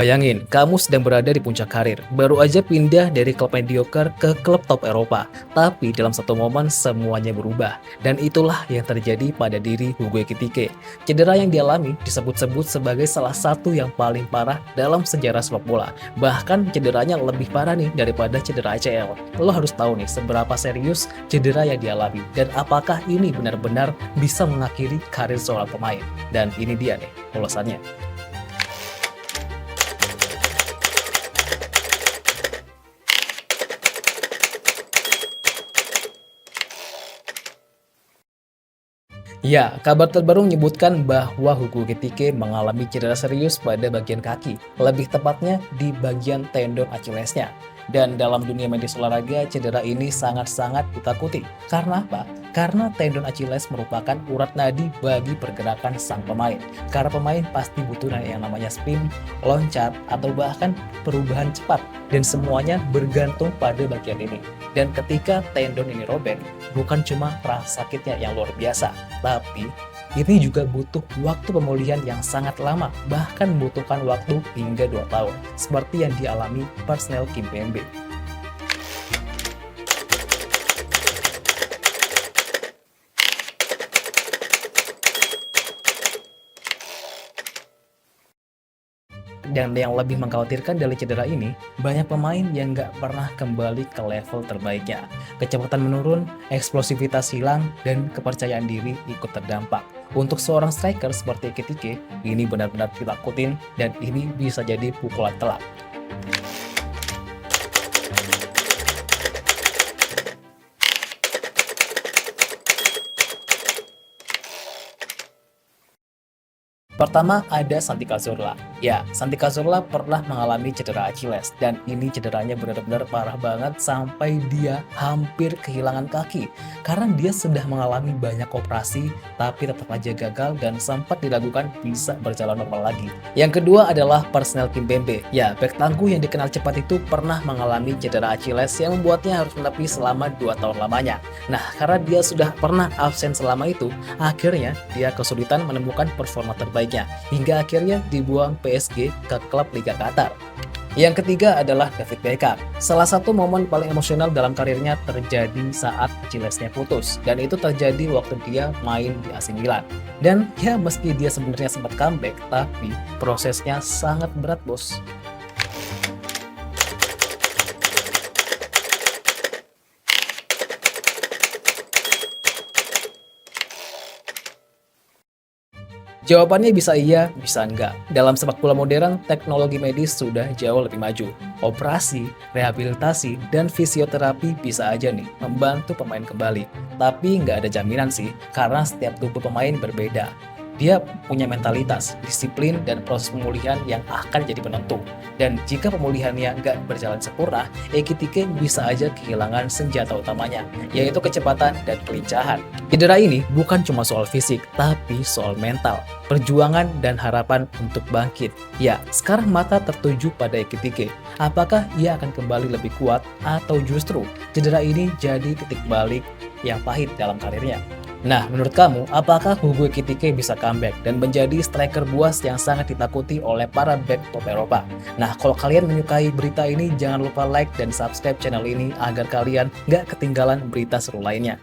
Bayangin, kamu sedang berada di puncak karir, baru aja pindah dari klub mediocre ke klub top Eropa, tapi dalam satu momen semuanya berubah. Dan itulah yang terjadi pada diri Hugo Ekitike. Cedera yang dialami disebut-sebut sebagai salah satu yang paling parah dalam sejarah sepak bola. Bahkan cederanya lebih parah nih daripada cedera ACL. Lo harus tahu nih seberapa serius cedera yang dialami dan apakah ini benar-benar bisa mengakhiri karir seorang pemain. Dan ini dia nih ulasannya. Ya, kabar terbaru menyebutkan bahwa Hugo Ekitike mengalami cedera serius pada bagian kaki, lebih tepatnya di bagian tendon Achillesnya. Dan dalam dunia medis olahraga, cedera ini sangat-sangat ditakuti. Karena apa? Karena tendon Achilles merupakan urat nadi bagi pergerakan sang pemain. Karena pemain pasti butuh yang namanya spin, loncat, atau bahkan perubahan cepat. Dan semuanya bergantung pada bagian ini. Dan ketika tendon ini robek, bukan cuma rasa sakitnya yang luar biasa, tapi ini juga butuh waktu pemulihan yang sangat lama, bahkan membutuhkan waktu hingga 2 tahun, seperti yang dialami Presnel Kimpembe. Dan yang lebih mengkhawatirkan dari cedera ini, banyak pemain yang nggak pernah kembali ke level terbaiknya. Kecepatan menurun, eksplosivitas hilang, dan kepercayaan diri ikut terdampak. Untuk seorang striker seperti Ekitike, ini benar-benar ditakutin dan ini bisa jadi pukulan telak. Pertama ada Santi Cazorla. Ya, Santi Cazorla pernah mengalami cedera Achilles dan ini cederanya benar-benar parah banget sampai dia hampir kehilangan kaki karena dia sudah mengalami banyak operasi tapi tetap aja gagal dan sempat diragukan bisa berjalan normal lagi. Yang kedua adalah Presnel Kimpembe. Ya, bek tangguh yang dikenal cepat itu pernah mengalami cedera Achilles yang membuatnya harus menepi selama 2 tahun lamanya. Nah, karena dia sudah pernah absen selama itu, akhirnya dia kesulitan menemukan performa terbaik hingga akhirnya dibuang PSG ke klub Liga Qatar. Yang ketiga adalah David Beckham. Salah satu momen paling emosional dalam karirnya terjadi saat Achillesnya putus dan itu terjadi waktu dia main di AC Milan. Dan ya meski dia sebenarnya sempat comeback, tapi prosesnya sangat berat, bos. Jawabannya bisa iya, bisa enggak. Dalam sepak bola modern, teknologi medis sudah jauh lebih maju. Operasi, rehabilitasi, dan fisioterapi bisa aja nih membantu pemain kembali. Tapi nggak ada jaminan sih, karena setiap tubuh pemain berbeda. Dia punya mentalitas, disiplin, dan proses pemulihan yang akan jadi penentu. Dan jika pemulihannya nggak berjalan sempurna, Ekitike bisa aja kehilangan senjata utamanya, yaitu kecepatan dan kelincahan. Cedera ini bukan cuma soal fisik, tapi soal mental, perjuangan, dan harapan untuk bangkit. Ya, sekarang mata tertuju pada Ekitike. Apakah ia akan kembali lebih kuat, atau justru cedera ini jadi titik balik yang pahit dalam karirnya? Nah, menurut kamu, apakah Hugo Ekitike bisa comeback dan menjadi striker buas yang sangat ditakuti oleh para back top Eropa? Nah, kalau kalian menyukai berita ini, jangan lupa like dan subscribe channel ini agar kalian nggak ketinggalan berita seru lainnya.